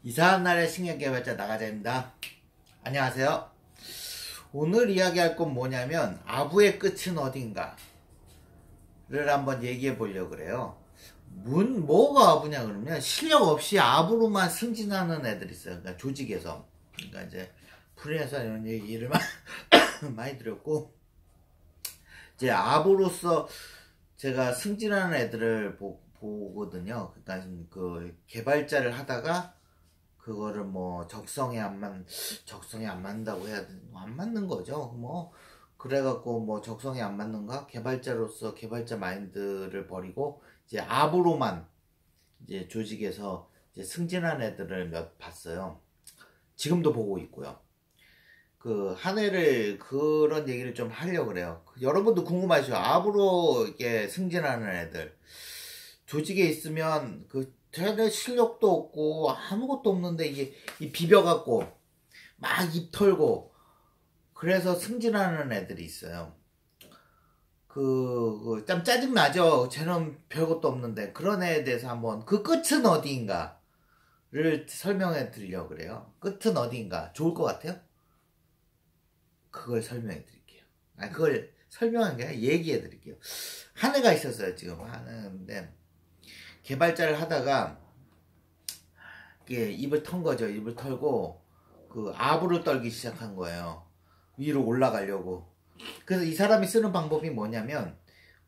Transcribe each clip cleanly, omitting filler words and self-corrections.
이상한 날의 신경개발자 나가자입니다. 안녕하세요. 오늘 이야기할 건 뭐냐면 아부의 끝은 어딘가를 한번 얘기해 보려고 그래요. 뭐가 아부냐 그러면 실력 없이 아부로만 승진하는 애들 있어요. 그러니까 조직에서. 그러니까 이제 프리랜서 이런 얘기를 많이 드렸고, 이제 아부로서 제가 승진하는 애들을 보거든요. 그러니까 그 개발자를 하다가 그거를 뭐 적성에 안 맞는다고 해야 되나? 안 맞는 거죠. 뭐 그래갖고 뭐 적성에 안 맞는가? 개발자로서 개발자 마인드를 버리고 이제 아부로만 이제 조직에서 이제 승진한 애들을 몇 봤어요. 지금도 보고 있고요. 그 한 해를 그런 얘기를 좀 하려고 그래요. 여러분도 궁금하시죠? 아부로 이렇게 승진하는 애들 조직에 있으면 그 쟤네 실력도 없고 아무것도 없는데 이게 비벼갖고 막 입 털고 그래서 승진하는 애들이 있어요. 참 짜증나죠. 쟤는 별것도 없는데. 그런 애에 대해서 한번 그 끝은 어디인가를 설명해 드리려고 그래요. 끝은 어디인가 좋을 것 같아요? 그걸 설명해 드릴게요. 그걸 설명한 게 아니라 얘기해 드릴게요. 한 애가 있었어요. 지금 하는데 개발자를 하다가 이게 입을 턴 거죠. 입을 털고 그 아부를 떨기 시작한 거예요. 위로 올라가려고. 그래서 이 사람이 쓰는 방법이 뭐냐면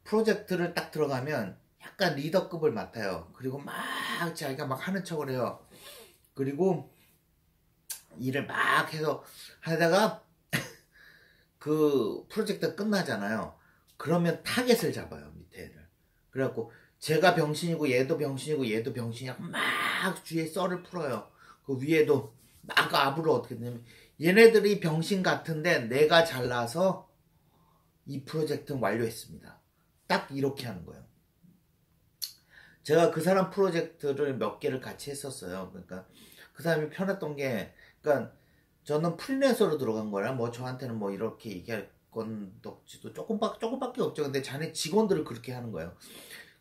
프로젝트를 딱 들어가면 약간 리더급을 맡아요. 그리고 막 자기가 막 하는 척을 해요. 그리고 일을 막 해서 하다가 그 프로젝트가 끝나잖아요. 그러면 타겟을 잡아요. 밑에를. 그래갖고 제가 병신이고 얘도 병신이고 얘도 병신이고 막 주위에 썰을 풀어요. 그 위에도 막 아부를 어떻게 되냐면 얘네들이 병신 같은데 내가 잘나서 이 프로젝트는 완료했습니다. 딱 이렇게 하는 거예요. 제가 그 사람 프로젝트를 몇 개를 같이 했었어요. 그러니까 그 사람이 편했던 게, 그러니까 저는 프리랜서로 들어간 거라 뭐 저한테는 뭐 이렇게 얘기할 건 없지도 조금밖에 없죠. 근데 자네 직원들을 그렇게 하는 거예요.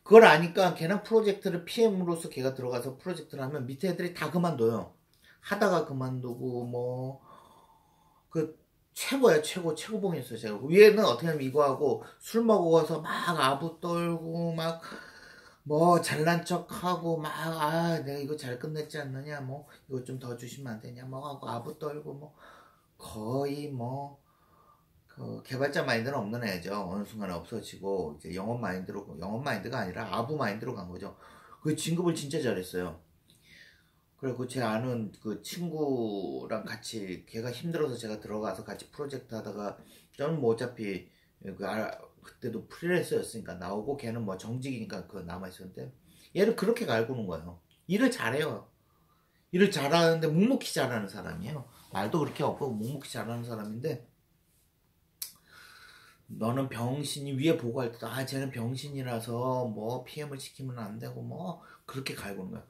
그걸 아니까 걔는 프로젝트를 PM으로서 걔가 들어가서 프로젝트를 하면 밑에 애들이 다 그만둬요. 하다가 그만두고 뭐 그 최고야. 최고봉이었어요. 제가 위에는 어떻게 하면 이거 하고 술 먹어서 막 아부 떨고 막 뭐 잘난 척하고 막 내가 이거 잘 끝냈지 않느냐, 뭐 이거 좀 더 주시면 안 되냐 뭐 하고 아부 떨고 뭐 거의 뭐 그 개발자 마인드는 없는 애죠. 어느 순간에 없어지고 이제 영업 마인드가 아니라 아부 마인드로 간 거죠. 그 진급을 진짜 잘했어요. 그리고 제 아는 그 친구랑 같이 걔가 힘들어서 제가 들어가서 같이 프로젝트 하다가 저는 뭐 어차피 그때도 프리랜서였으니까 나오고 걔는 뭐 정직이니까 그 남아있었는데 얘를 그렇게 갈구는 거예요. 일을 잘해요. 일을 잘하는데 묵묵히 잘하는 사람이에요. 말도 그렇게 없고 묵묵히 잘하는 사람인데 너는 병신이 위에 보고할 때도 쟤는 병신이라서 뭐 PM을 시키면 안 되고 뭐 그렇게 갈구는 거예요.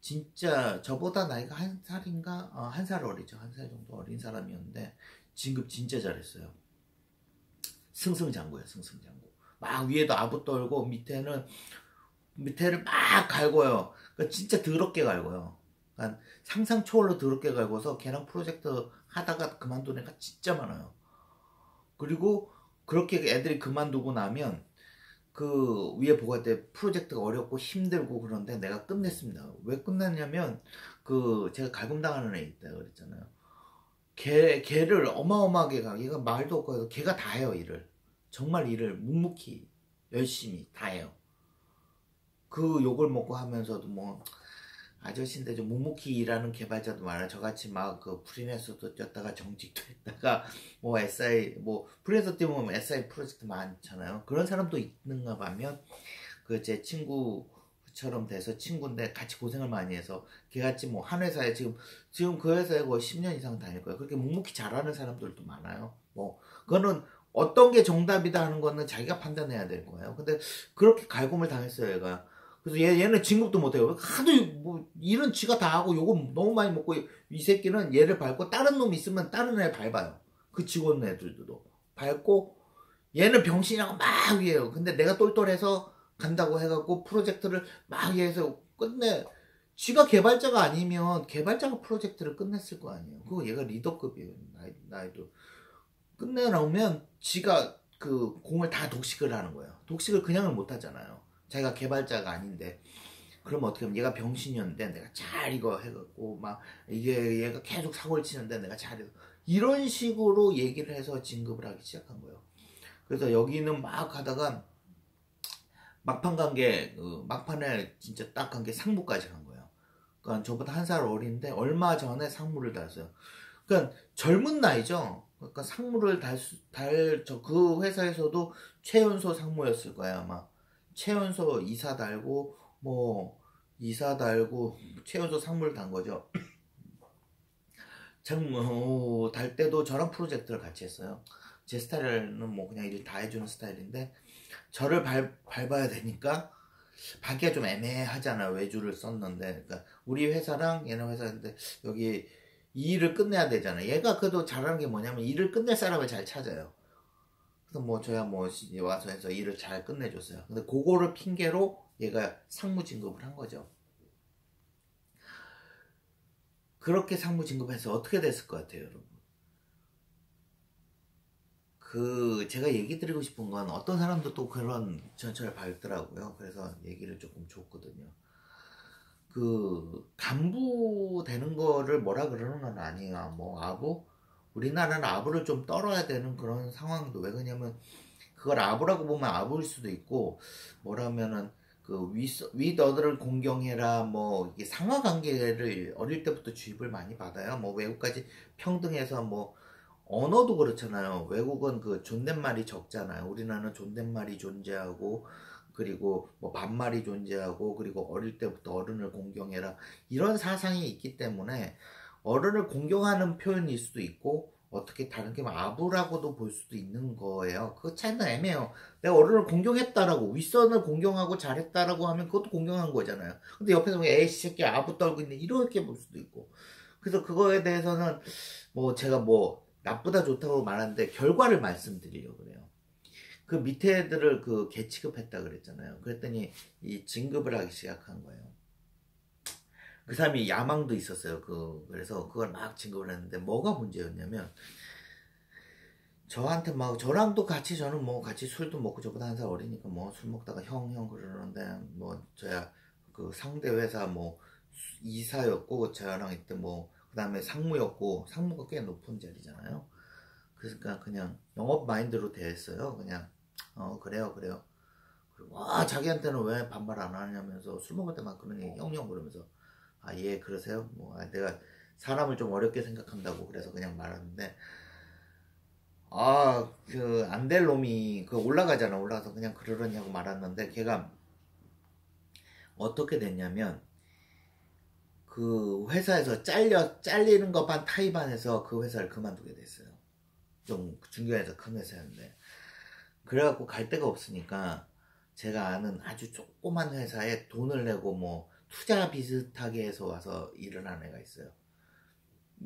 진짜 저보다 나이가 한 살인가? 한 살 어리죠. 한 살 정도 어린 사람이었는데 진급 진짜 잘했어요. 승승장구예요. 승승장구. 막 위에도 아부 떨고 밑에를 막 갈고요. 그러니까 진짜 더럽게 갈고요. 그러니까 상상 초월로 더럽게 갈고서 걔랑 프로젝트 하다가 그만둔 애가 진짜 많아요. 그리고 그렇게 애들이 그만두고 나면 그 위에 보고할 때 프로젝트가 어렵고 힘들고 그런데 내가 끝냈습니다. 왜 끝났냐면 그 제가 갈굼당하는 애 있다 그랬잖아요. 걔를 어마어마하게 얘가 말도 없고 해서 걔가 다 해요. 일을 정말 일을 묵묵히 열심히 다 해요. 그 욕을 먹고 하면서도 뭐 아저씨인데 좀 묵묵히 일하는 개발자도 많아요. 저같이 막 그 프리랜서도 뛰었다가 정직도 했다가 뭐 SI 뭐 프리랜서 뛰면 SI 프로젝트 많잖아요. 그런 사람도 있는가 하면 그 제 친구처럼 돼서 친구인데 같이 고생을 많이 해서 걔같이 뭐 한 회사에 지금 그 회사에 거의 10년 이상 다닐 거예요. 그렇게 묵묵히 잘하는 사람들도 많아요. 뭐 그거는 어떤 게 정답이다 하는 거는 자기가 판단해야 될 거예요. 근데 그렇게 갈굼을 당했어요, 얘가. 그래서 얘는 진급도 못해요. 하도 뭐 일은 지가 다 하고 요거 너무 많이 먹고 이 새끼는 얘를 밟고 다른 놈 있으면 다른 애 밟아요. 그 직원 애들도 밟고 얘는 병신이라고 막 위해요. 근데 내가 똘똘해서 간다고 해갖고 프로젝트를 막 위해서 끝내 지가 개발자가 아니면 개발자가 프로젝트를 끝냈을 거 아니에요. 그거 얘가 리더급이에요. 나이도. 끝내놓으면 지가 그 공을 다 독식을 하는 거예요. 독식을 그냥은 못 하잖아요. 자기가 개발자가 아닌데. 그러면 어떻게 하면 얘가 병신이었는데 내가 잘 이거 해갖고 막 이게 얘가 계속 사고를 치는데 내가 잘 해서 이런 식으로 얘기를 해서 진급을 하기 시작한 거예요. 그래서 여기는 막 하다가 막판 관계 막판에 진짜 딱 간 게 상무까지 간 거예요. 그러니까 저보다 한 살 어린데 얼마 전에 상무를 달았어요. 그러니까 젊은 나이죠. 그러니까 상무를 저 그 회사에서도 최연소 상무였을 거예요 아마. 최연소 이사 달고 뭐 이사 달고 최연소 상무를 단 거죠. 상무 달 때도 저랑 프로젝트를 같이 했어요. 제 스타일은 뭐 그냥 일 다 해주는 스타일인데 저를 밟아야 되니까 받기가 좀 애매하잖아요. 외주를 썼는데 그러니까 우리 회사랑 얘네 회사인데 여기 이 일을 끝내야 되잖아요. 얘가 그래도 잘하는 게 뭐냐면 일을 끝낼 사람을 잘 찾아요. 그래서 뭐 저야 뭐 와서 해서 일을 잘 끝내줬어요. 근데 그거를 핑계로 얘가 상무 진급을 한 거죠. 그렇게 상무 진급해서 어떻게 됐을 것 같아요, 여러분? 제가 얘기 드리고 싶은 건 어떤 사람도 또 그런 전철을 밟더라고요. 그래서 얘기를 조금 줬거든요. 간부 되는 거를 뭐라 그러는 건 아니에요. 뭐, 아부? 우리나라는 아부를 좀 떨어야 되는 그런 상황도, 왜 그러냐면, 그걸 아부라고 보면 아부일 수도 있고, 뭐라면은, 윗어들을 공경해라, 뭐, 이게 상하 관계를 어릴 때부터 주입을 많이 받아요. 뭐, 외국까지 평등해서 뭐, 언어도 그렇잖아요. 외국은 존댓말이 적잖아요. 우리나라는 존댓말이 존재하고, 그리고 뭐 반말이 존재하고, 그리고 어릴 때부터 어른을 공경해라. 이런 사상이 있기 때문에 어른을 공경하는 표현일 수도 있고, 어떻게 다른 게 아부라고도 볼 수도 있는 거예요. 그 차이는 애매해요. 내가 어른을 공경했다라고, 윗선을 공경하고 잘했다라고 하면 그것도 공경한 거잖아요. 근데 옆에서 에이씨 새끼 아부 떨고 있네. 이렇게 볼 수도 있고. 그래서 그거에 대해서는 뭐 제가 뭐 나쁘다 좋다고 말하는데 결과를 말씀드리려고 그래요. 그 밑에 애들을 개취급했다 그랬잖아요. 그랬더니 이 진급을 하기 시작한 거예요. 그 사람이 야망도 있었어요. 그래서 그걸 막 진급을 했는데 뭐가 문제였냐면 저한테 막 저랑도 같이 저는 뭐 같이 술도 먹고 저보다 한 살 어리니까 뭐 술 먹다가 형 그러는데 뭐 저야 상대 회사 뭐 이사였고 저랑 이때 뭐 그다음에 상무였고 상무가 꽤 높은 자리잖아요. 그러니까 그냥 영업 마인드로 대했어요. 그냥 그래요. 그리고 와 자기한테는 왜 반말 안 하냐면서 술 먹을 때만 그런 얘기 형형 그러면서 예 그러세요? 뭐 내가 사람을 좀 어렵게 생각한다고 그래서 그냥 말하는데 안 될 놈이 올라가잖아. 올라가서 그냥 그러려냐고 말았는데 걔가 어떻게 됐냐면 그 회사에서 잘리는 거 반 타이 반해서 그 회사를 그만두게 됐어요. 좀 중견에서 큰 회사였는데 그래갖고 갈 데가 없으니까 제가 아는 아주 조그만 회사에 돈을 내고 뭐 투자 비슷하게 해서 와서 일을 하는 애가 있어요.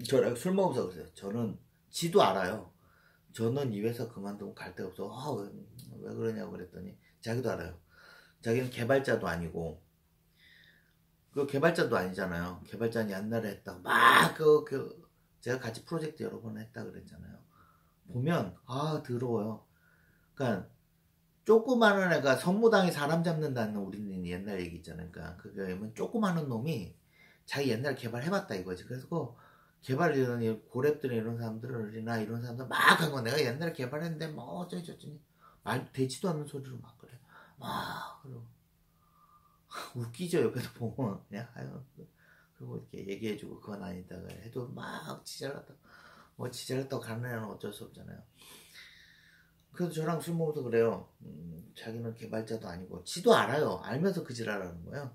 저랑 술 먹으면서 그랬어요. 저는 지도 알아요. 저는 이 회사 그만두고 갈 데가 없어. 왜 그러냐고 그랬더니 자기도 알아요. 자기는 개발자도 아니고 개발자도 아니잖아요. 개발자는 옛날에 했다고 막 제가 같이 프로젝트 여러 번 했다 그랬잖아요. 보면 더러워요. 그러니까 조그마한 애가 선무당에 사람 잡는다는 우리는 옛날 얘기 있잖아요. 그러니까 그게 조그마한 놈이 자기 옛날 개발해봤다 이거지. 그래서 개발 이런 고랩들 이런 사람들이나 이런 사람들 막 한 거 내가 옛날에 개발했는데 뭐 어쩌니 말 되지도 않는 소리로 막 그래. 막 그러고 웃기죠. 옆에서 보면 그냥 그리고 이렇게 얘기해주고 그건 아니다 해도 막 지잘났다고 가는 애는 어쩔 수 없잖아요. 그래서 저랑 술 먹어서 그래요. 자기는 개발자도 아니고 지도 알아요. 알면서 그 지랄하는 거예요.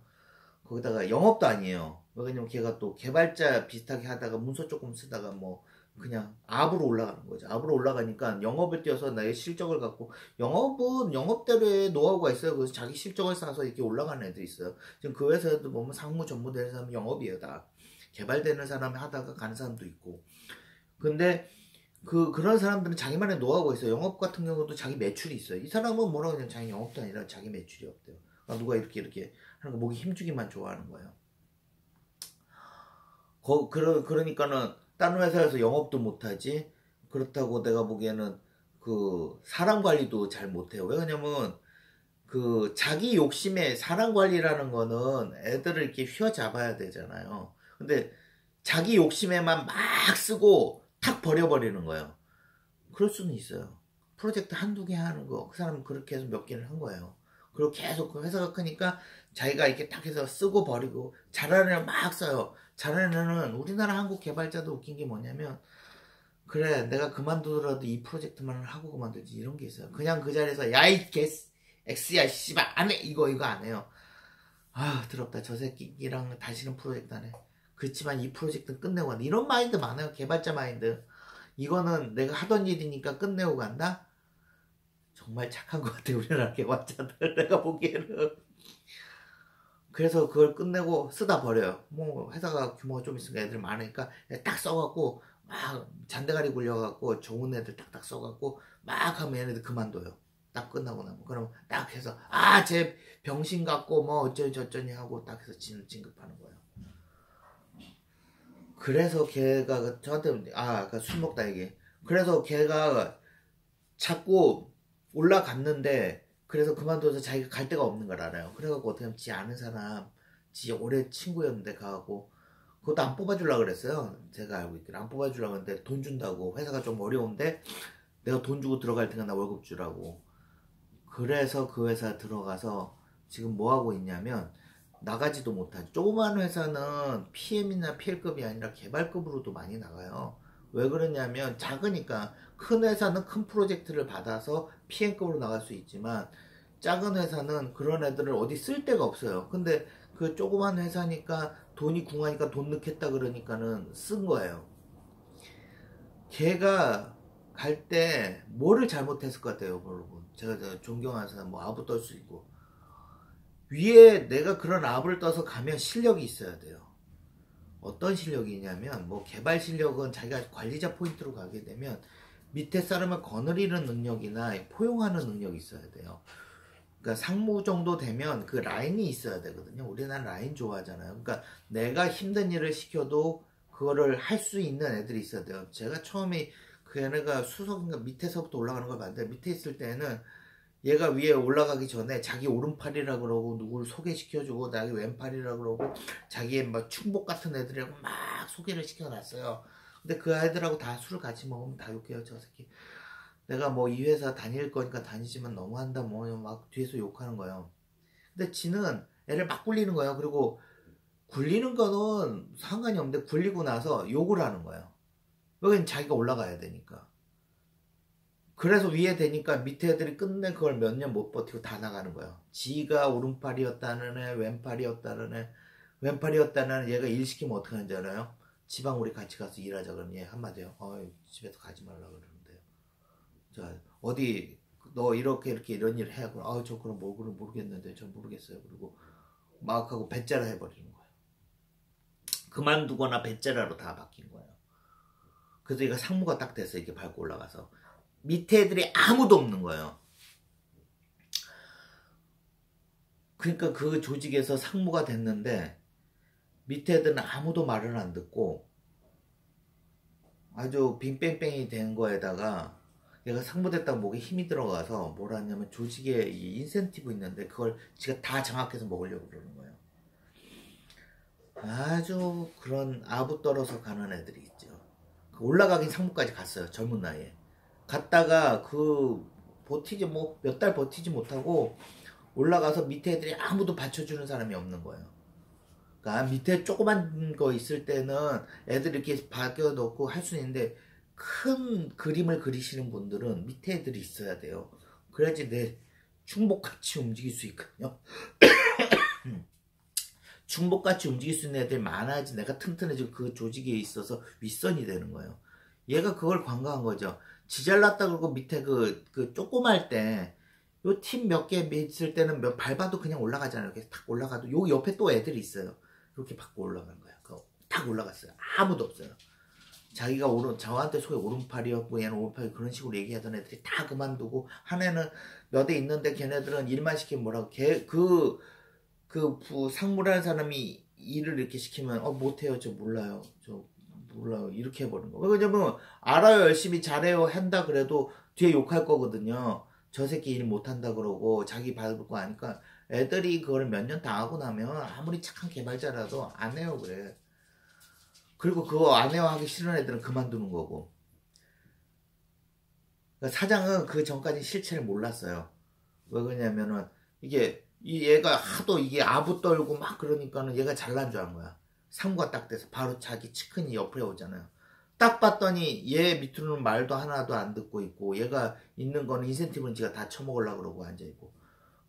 거기다가 영업도 아니에요. 왜냐면 걔가 또 개발자 비슷하게 하다가 문서 조금 쓰다가 뭐 그냥 압으로 올라가는 거죠. 압으로 올라가니까 영업을 뛰어서 나의 실적을 갖고 영업은 영업대로의 노하우가 있어요. 그래서 자기 실적을 쌓아서 이렇게 올라가는 애들이 있어요. 지금 그 회사에도 보면 상무 전무 되는 사람이 영업이에요. 다 개발되는 사람이 하다가 가는 사람도 있고. 근데 그런 사람들은 자기만의 노하우가 있어요. 영업 같은 경우도 자기 매출이 있어요. 이 사람은 뭐라고 그냥 자기 영업도 아니라 자기 매출이 없대요. 누가 이렇게 하는 거 목이 힘주기만 좋아하는 거예요. 그러니까는 다른 회사에서 영업도 못하지. 그렇다고 내가 보기에는 그 사람 관리도 잘 못해요. 왜냐면 그 자기 욕심에 사람 관리라는 거는 애들을 이렇게 휘어잡아야 되잖아요. 근데 자기 욕심에만 막 쓰고 탁 버려버리는 거예요. 그럴 수는 있어요. 프로젝트 한두 개 하는 거, 그 사람은 그렇게 해서 몇 개를 한 거예요. 그리고 계속 그 회사가 크니까 자기가 이렇게 딱 해서 쓰고 버리고, 잘하는 애는 막 써요. 잘하는 애는 우리나라 한국 개발자도 웃긴 게 뭐냐면, 그래, 내가 그만두더라도 이 프로젝트만 하고 그만두지, 이런 게 있어요. 그냥 그 자리에서, 야, 이 X야, 씨발, 안 해! 이거 안 해요. 아, 더럽다. 저 새끼랑 다시는 프로젝트 안 해. 그렇지만 이 프로젝트 끝내고 간다. 이런 마인드 많아요. 개발자 마인드. 이거는 내가 하던 일이니까 끝내고 간다? 정말 착한 것 같아, 우리나라 개발자들. 내가 보기에는. 그래서 그걸 끝내고 쓰다 버려요. 뭐, 회사가 규모가 좀 있으니까 애들 많으니까 딱 써갖고, 막 잔대가리 굴려갖고, 좋은 애들 딱딱 써갖고, 막 하면 얘네들 그만둬요. 딱 끝나고 나면. 그럼 딱 해서, 아, 쟤 병신 같고, 뭐, 어쩌니 저쩌니 하고 딱 해서 진급하는 거예요. 그래서 걔가 저한테, 술 먹다 얘기. 그래서 걔가 자꾸 올라갔는데, 그래서 그만둬서 자기가 갈 데가 없는 걸 알아요. 그래갖고 어떻게 하면 지 아는 사람, 지 오래 친구였는데 가고, 그것도 안 뽑아주려고 그랬어요. 제가 알고 있기를. 안 뽑아주려고 했는데 돈 준다고. 회사가 좀 어려운데, 내가 돈 주고 들어갈 테니까 나 월급 주라고. 그래서 그 회사 들어가서 지금 뭐 하고 있냐면, 나가지도 못하죠. 조그만 회사는 PM이나 PL급이 아니라 개발급으로도 많이 나가요. 왜 그러냐면 작으니까. 큰 회사는 큰 프로젝트를 받아서 PM급으로 나갈 수 있지만 작은 회사는 그런 애들을 어디 쓸 데가 없어요. 근데 그 조그만 회사니까 돈이 궁하니까 돈 넣겠다 그러니까는 쓴 거예요. 걔가 갈 때 뭐를 잘못했을 것 같아요, 여러분. 제가 존경하는 사람 뭐 아부 떨 수 있고, 위에 내가 그런 압을 떠서 가면 실력이 있어야 돼요. 어떤 실력이냐면, 뭐 개발 실력은 자기가 관리자 포인트로 가게 되면 밑에 사람을 거느리는 능력이나 포용하는 능력이 있어야 돼요. 그러니까 상무 정도 되면 그 라인이 있어야 되거든요. 우리나라 라인 좋아하잖아요. 그러니까 내가 힘든 일을 시켜도 그거를 할 수 있는 애들이 있어야 돼요. 제가 처음에 그 애가 수석인가 밑에서부터 올라가는 걸 봤는데, 밑에 있을 때는 얘가 위에 올라가기 전에 자기 오른팔이라 그러고 누구를 소개시켜주고 자기 왼팔이라 그러고 자기의 막 충복 같은 애들이라고 막 소개를 시켜놨어요. 근데 그 아이들하고 다 술을 같이 먹으면 다 욕해요, 저 새끼. 내가 뭐 이 회사 다닐 거니까 다니지만 너무한다 뭐 막 뒤에서 욕하는 거예요. 근데 지는 애를 막 굴리는 거예요. 그리고 굴리는 거는 상관이 없는데 굴리고 나서 욕을 하는 거예요. 여기는 자기가 올라가야 되니까. 그래서 위에 되니까 밑에 애들이 끝내 그걸 몇 년 못 버티고 다 나가는 거예요. 지가 오른팔이었다는 애, 왼팔이었다는 애, 왼팔이었다는 얘가 일 시키면 어떻게 하는지 알아요? 지방 우리 같이 가서 일하자 그러면 얘 한마디요. 집에서 가지 말라 그러는데요. 자, 어디 너 이렇게 이런 일 해. 그럼 저 그럼 모르겠는데 저 모르겠어요. 그리고 막 하고 배째라 해버리는 거예요. 그만두거나 배째라로 다 바뀐 거예요. 그래서 얘가 상무가 딱 돼서 이렇게 밟고 올라가서 밑에 애들이 아무도 없는 거예요. 그러니까 그 조직에서 상무가 됐는데 밑에 애들은 아무도 말을 안 듣고 아주 빙뺑뺑이 된 거에다가 얘가 상무됐다고 목에 힘이 들어가서 뭐라 하냐면 조직에 인센티브 있는데 그걸 지가 다 장악해서 먹으려고 그러는 거예요. 아주 그런 아부 떨어서 가는 애들이 있죠. 올라가긴 상무까지 갔어요. 젊은 나이에. 갔다가 버티지 뭐 몇 달 버티지 못하고 올라가서 밑에 애들이 아무도 받쳐주는 사람이 없는 거예요. 그러니까 밑에 조그만 거 있을 때는 애들 이렇게 박여 놓고 할 수 있는데 큰 그림을 그리시는 분들은 밑에 애들이 있어야 돼요. 그래야지 내 충복같이 움직일 수 있거든요. 충복같이 움직일 수 있는 애들이 많아야지 내가 튼튼해지고 그 조직에 있어서 윗선이 되는 거예요. 얘가 그걸 관과한 거죠. 지 잘났다 그러고 밑에 그 조그말 때 요 팀 몇 개 있을 때는 밟아도 그냥 올라가잖아요. 이렇게 탁 올라가도 요 옆에 또 애들이 있어요. 이렇게 받고 올라간 거야. 탁 올라갔어요. 아무도 없어요. 자기가 저한테 소위 오른팔이었고 얘는 오른팔이 그런 식으로 얘기하던 애들이 다 그만두고 한 애는 몇 애 있는데 걔네들은 일만 시키면 뭐라고 상무라는 사람이 일을 이렇게 시키면 못해요, 저 몰라요, 이렇게 해버리는 거. 왜냐면 알아요, 열심히 잘해요 한다 그래도 뒤에 욕할 거거든요. 저 새끼 일 못한다 그러고 자기 받을 거 아니까 애들이 그걸 몇 년 당하고 나면 아무리 착한 개발자라도 안 해요 그래. 그리고 그거 안 해요 하기 싫은 애들은 그만두는 거고. 그러니까 사장은 그 전까지 실체를 몰랐어요. 왜 그러냐면은 이게 이 얘가 하도 이게 아부 떨고 막 그러니까는 얘가 잘난 줄 안 거야. 상부가 딱 돼서 바로 자기 측근이 옆에 오잖아요. 딱 봤더니 얘 밑으로는 말도 하나도 안 듣고 있고 얘가 있는 거는 인센티브는 지가 다 처먹으려고 그러고 앉아있고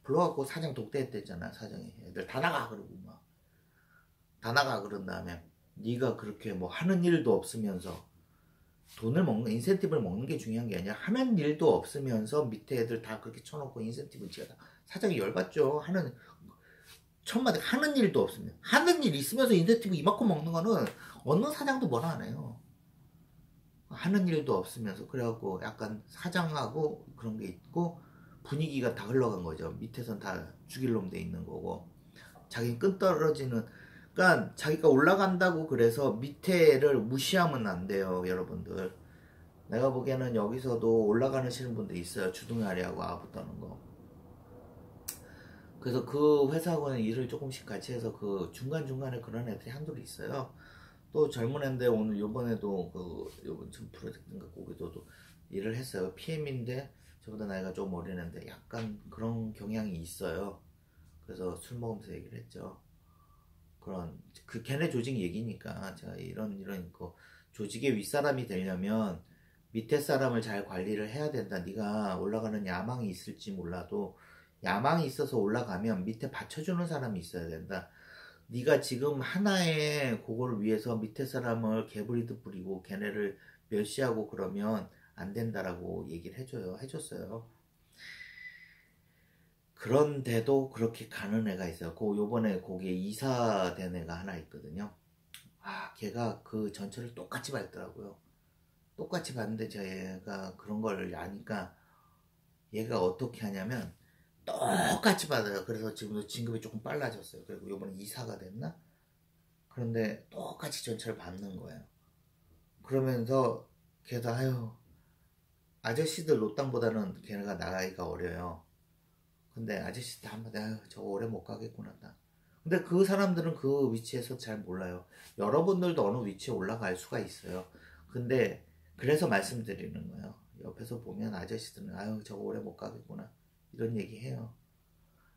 불러갖고 사장 독대했댔잖아. 사장이 애들 다 나가 그러고 막 다 나가 그런 다음에 네가 그렇게 뭐 하는 일도 없으면서 돈을 먹는 인센티브를 먹는 게 중요한 게 아니라 하는 일도 없으면서 밑에 애들 다 그렇게 쳐놓고 인센티브 지가 다 사장이 열받죠. 천마디 하는 일도 없으면 하는 일 있으면서 인센티브 이만큼 먹는 거는 어느 사장도 뭐라 안 해요. 하는 일도 없으면서 그래갖고 약간 사장하고 그런 게 있고 분위기가 다 흘러간 거죠. 밑에선 다 죽일 놈 돼 있는 거고 자기는 끈 떨어지는 그러니까 자기가 올라간다고 그래서 밑에를 무시하면 안 돼요 여러분들. 내가 보기에는 여기서도 올라가시는 분들 있어요. 주둥아리하고 아부 떠는 거. 그래서 그 회사하고는 일을 조금씩 같이 해서 그 중간중간에 그런 애들이 한둘 있어요. 또 젊은 애인데 오늘 요번에도 요번 전 프로젝트인가 거기서도 일을 했어요. PM인데 저보다 나이가 좀 어린 애인데 약간 그런 경향이 있어요. 그래서 술 먹으면서 얘기를 했죠. 그런 걔네 조직 얘기니까 제가 이런 거 조직의 윗사람이 되려면 밑에 사람을 잘 관리를 해야 된다. 네가 올라가는 야망이 있을지 몰라도 야망이 있어서 올라가면 밑에 받쳐주는 사람이 있어야 된다. 네가 지금 하나의 그거를 위해서 밑에 사람을 개부리듯 부리고 걔네를 멸시하고 그러면 안 된다라고 얘기를 해줬어요. 그런데도 그렇게 가는 애가 있어요. 요번에 거기에 이사 된 애가 하나 있거든요. 걔가 그 전철을 똑같이 밟더라고요. 똑같이 봤는데 제가 그런 걸 아니까 얘가 어떻게 하냐면 똑같이 받아요. 그래서 지금도 진급이 조금 빨라졌어요. 그리고 요번에 이사가 됐나? 그런데 똑같이 전철을 밟는 거예요. 그러면서 걔도 아저씨들 노땅보다는 걔네가 나이가 어려요. 근데 아저씨들 한마디 저거 오래 못 가겠구나. 근데 그 사람들은 그 위치에서 잘 몰라요. 여러분들도 어느 위치에 올라갈 수가 있어요. 근데 그래서 말씀드리는 거예요. 옆에서 보면 아저씨들은 저거 오래 못 가겠구나 이런 얘기 해요.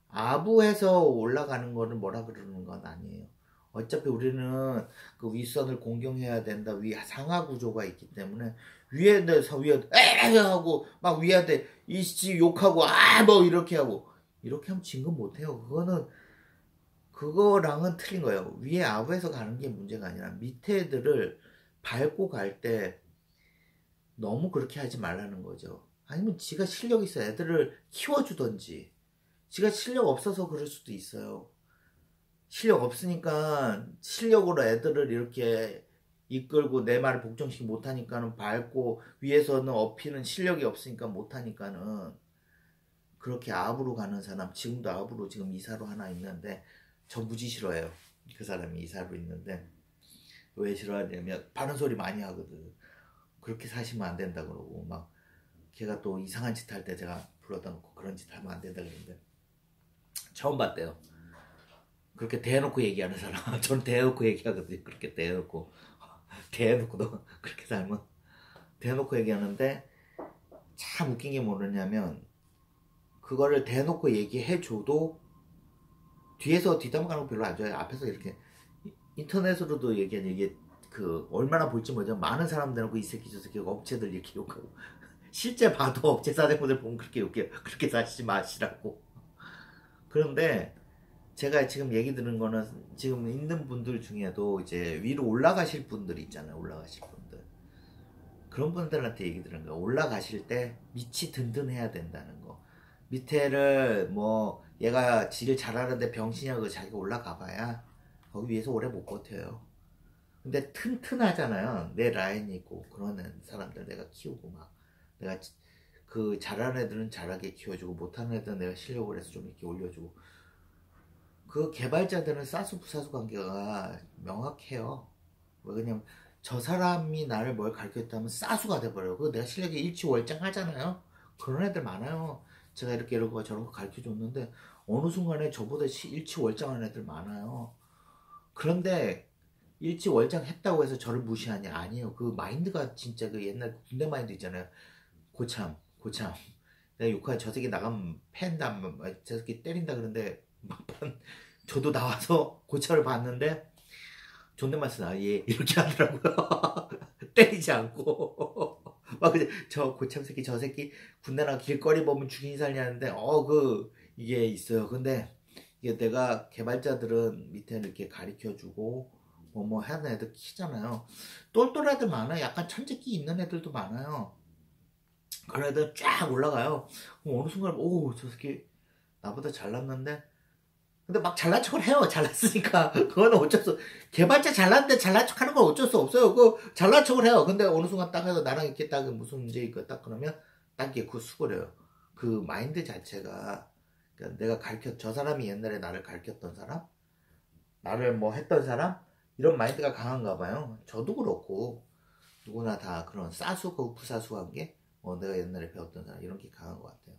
아부해서 올라가는 거는 뭐라 그러는 건 아니에요. 어차피 우리는 그 윗선을 공경해야 된다. 상하 구조가 있기 때문에 위에서 위에 하고 막 위한테 이씨 욕하고 뭐 이렇게 하고 이렇게 하면 진급 못해요. 그거랑은 틀린 거예요. 위에 아부해서 가는 게 문제가 아니라 밑에 애들을 밟고 갈 때 너무 그렇게 하지 말라는 거죠. 아니면 지가 실력 있어 애들을 키워주던지. 지가 실력 없어서 그럴 수도 있어요. 실력 없으니까 실력으로 애들을 이렇게 이끌고 내 말을 복종시키지 못하니까는 밟고 위에서는 업히는 실력이 없으니까 못하니까는 그렇게 압으로 가는 사람 지금도 압으로 지금 이사로 하나 있는데 저 무지 싫어해요. 그 사람이 이사로 있는데 왜 싫어하냐면 바른 소리 많이 하거든. 그렇게 사시면 안 된다 그러고 막 걔가 또 이상한 짓 할 때 제가 불러다 놓고 그런 짓 하면 안 된다 그러는데 처음 봤대요. 그렇게 대놓고 얘기하는 사람. 저는 대놓고 얘기하거든요. 그렇게 대놓고 너 그렇게 살면 대놓고 얘기하는데 참 웃긴 게 뭐냐면 그거를 대놓고 얘기해줘도 뒤에서 뒷담화하는 거 별로 안 좋아해요. 앞에서 이렇게 인터넷으로도 얘기하는 이게 얼마나 볼지 모르죠. 많은 사람 대놓고 이 새끼 저 새끼 업체들 이렇게 욕하고 실제 봐도 업체 사장분들 보면 그렇게 욕해요. 그렇게 사시지 마시라고. 그런데 제가 지금 얘기 들은 거는 지금 있는 분들 중에도 이제 위로 올라가실 분들 있잖아요. 올라가실 분들. 그런 분들한테 얘기 들은 거예요. 올라가실 때 밑이 든든해야 된다는 거. 밑에를 뭐 얘가 질 잘하는데 병신이라고 자기가 올라가 봐야 거기 위에서 오래 못 버텨요. 근데 튼튼하잖아요. 내 라인이 있고 그런 사람들 내가 키우고 막 내가 잘하는 애들은 잘하게 키워주고 못하는 애들은 내가 실력을 해서 좀 이렇게 올려주고 그 개발자들은 사수 부사수 관계가 명확해요. 왜냐면 저 사람이 나를 뭘 가르쳤다면 사수가 돼버려요. 그 내가 실력이 일치월장하잖아요. 그런 애들 많아요. 제가 이렇게 이런 거 저런 거 가르쳐줬는데 어느 순간에 저보다 일치월장한 애들 많아요. 그런데 일치월장했다고 해서 저를 무시하냐? 아니에요. 그 마인드가 진짜 그 옛날 군대 마인드 있잖아요. 고참. 내가 욕하야 저 새끼 나가면 팬다, 저 새끼 때린다 그러는데 막판 저도 나와서 고참을 봤는데 존댓말 쓰나 예 이렇게 하더라고요. 때리지 않고 막 그냥 저 고참 새끼 저 새끼 군대나 길거리 보면 죽이니 살리하는데 이게 있어요. 근데 이게 내가 개발자들은 밑에 이렇게 가르쳐주고 뭐 하는 애들 키잖아요. 똘똘 애들 많아요. 약간 천재끼 있는 애들도 많아요. 그런 애들 쫙 올라가요. 그럼 어느 순간 저 새끼 나보다 잘났는데 근데 막 잘난 척을 해요. 잘났으니까. 그거는 어쩔 수, 개발자 잘났는데 잘난 척 하는 건 어쩔 수 없어요. 잘난 척을 해요. 근데 어느 순간 딱 해서 나랑 이렇게 딱 무슨 문제 있고 딱 그러면 딱 이렇게 그 수그려요. 그 마인드 자체가, 그러니까 내가 저 사람이 옛날에 나를 가르쳤던 사람? 나를 뭐 했던 사람? 이런 마인드가 강한가 봐요. 저도 그렇고, 누구나 다 그런 싸수고 부사수 관계? 내가 옛날에 배웠던 사람, 이런 게 강한 것 같아요.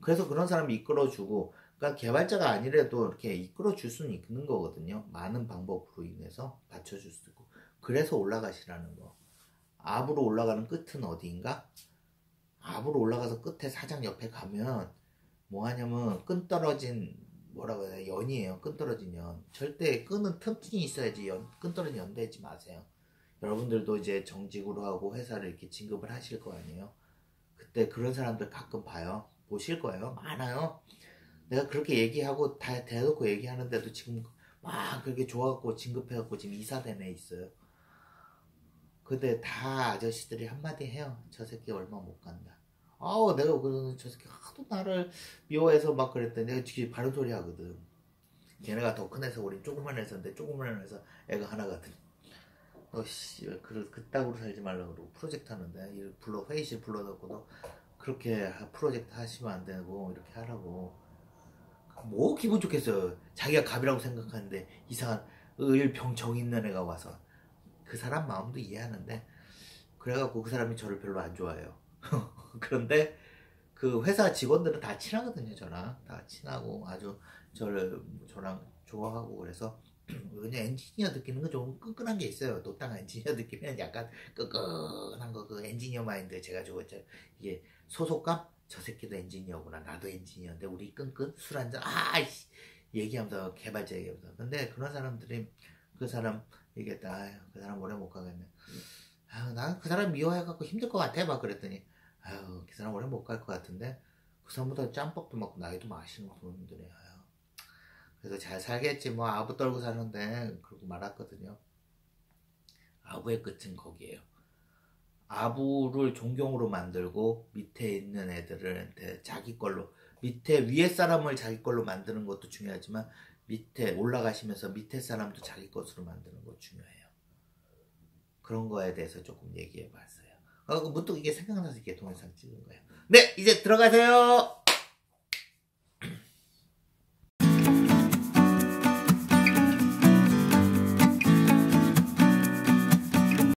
그래서 그런 사람이 이끌어주고, 그러니까 개발자가 아니래도 이렇게 이끌어줄 수는 있는 거거든요. 많은 방법으로 인해서 받쳐줄 수 있고. 그래서 올라가시라는 거. 압으로 올라가는 끝은 어디인가? 압으로 올라가서 끝에 사장 옆에 가면 뭐 하냐면 끈 떨어진 뭐라고 해야 돼? 연이에요. 끈 떨어진 연. 절대 끈은 틈이 있어야지 끈 떨어진 연 되지 마세요. 여러분들도 이제 정직으로 하고 회사를 이렇게 진급을 하실 거 아니에요. 그때 그런 사람들 가끔 봐요. 보실 거예요. 많아요. 내가 그렇게 얘기하고 다 대놓고 얘기하는데도 지금 막 그렇게 좋아갖고 진급해갖고 지금 이사된 애 있어요. 근데 다 아저씨들이 한마디 해요. 저 새끼 얼마 못 간다. 내가 그러는 저 새끼 하도 나를 미워해서 막 그랬더니 내가 지금 바른 소리 하거든. 걔네가 더 큰 애서 우린 조그만 애서인데 조그만 애서 애가 하나거든. 그따구로 살지 말라고 그러고 프로젝트 하는데 회의실 불러놓고도 그렇게 프로젝트 하시면 안 되고 이렇게 하라고. 뭐 기분 좋겠어요. 자기가 갑이라고 생각하는데 이상한 을병정 있는 애가 와서. 그 사람 마음도 이해하는데 그래갖고 그 사람이 저를 별로 안 좋아해요. 그런데 그 회사 직원들은 다 친하거든요. 저랑 다 친하고 아주 저랑 좋아하고 그래서 그냥 엔지니어 느끼는 거 좀 끈끈한 게 있어요. 노땅 엔지니어 느끼면 약간 끈끈한 거 그 엔지니어 마인드 제가 좋았죠. 이게 소속감? 저 새끼도 엔지니어구나. 나도 엔지니어인데 우리 끈끈 술 한잔 얘기하면서 개발자 얘기하면서. 근데 그런 사람들이 그 사람 얘기했다. 그 사람 오래 못 가겠네. 난 그 사람 미워해갖고 힘들 것 같아. 막 그랬더니 그 사람 오래 못 갈 것 같은데 그 사람보다 짬밥도 먹고 나이도 마시는 분들이에요. 그래서 잘 살겠지 뭐 아부 떨고 사는데 그러고 말았거든요. 아부의 끝은 거기에요. 아부를 존경으로 만들고 밑에 있는 애들한테 자기 걸로 밑에 위에 사람을 자기 걸로 만드는 것도 중요하지만 밑에 올라가시면서 밑에 사람도 자기 것으로 만드는 거 중요해요. 그런 거에 대해서 조금 얘기해 봤어요. 문득 이게 생각나서 이렇게 동영상 찍은 거예요. 네, 이제 들어가세요.